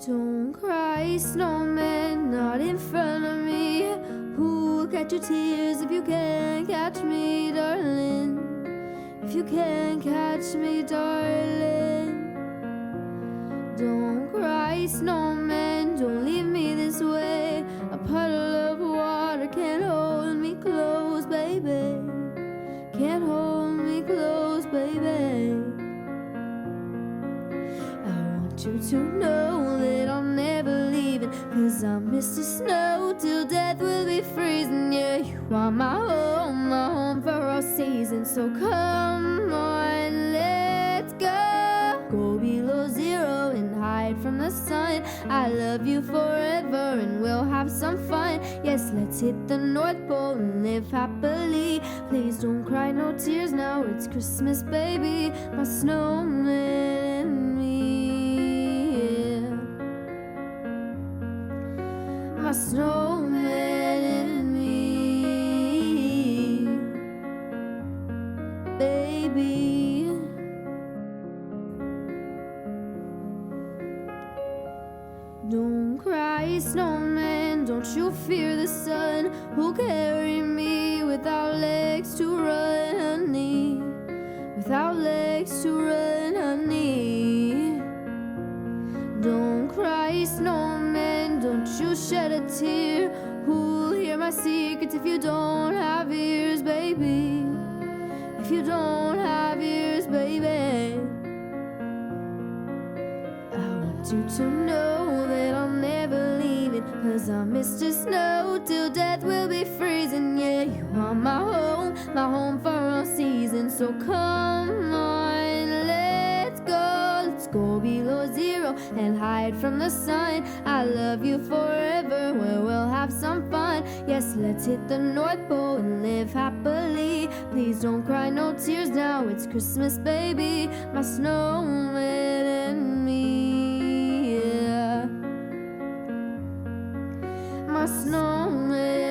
Don't cry, snowman, not in front of me. Who'll catch your tears if you can't catch me, darling? If you can't catch me, darling. Don't cry, snowman, don't leave me this way. A puddle of water can't hold me close, baby. Can't hold me close, baby. I want you to know that I'm never leaving, 'cause I'm Mr. Snow till death will be freezing. Yeah, you are my home for all seasons. So come on, let's go. Go below zero and hide from the sun. I love you forever and we'll have some fun. Yes, let's hit the North Pole and live happily. Please don't cry, no tears now, it's Christmas, baby. My snowman and me, yeah. My snowman and me, baby. Don't cry, snowman, don't you fear the sun. Who'll carry me without legs to run, honey? Without legs to run, honey. Don't cry, snowman, don't you shed a tear. Who'll hear my secrets if you don't have ears, baby? If you don't have ears, baby. You to know that I'm never leaving, 'cause I'm Mr. Snow till death will be freezing. Yeah, you are my home for all seasons. So come on, let's go below zero and hide from the sun. I love you forever, where we'll have some fun. Yes, let's hit the North Pole and live happily. Please don't cry, no tears now, it's Christmas, baby. My snowman and me, yeah. My snowman.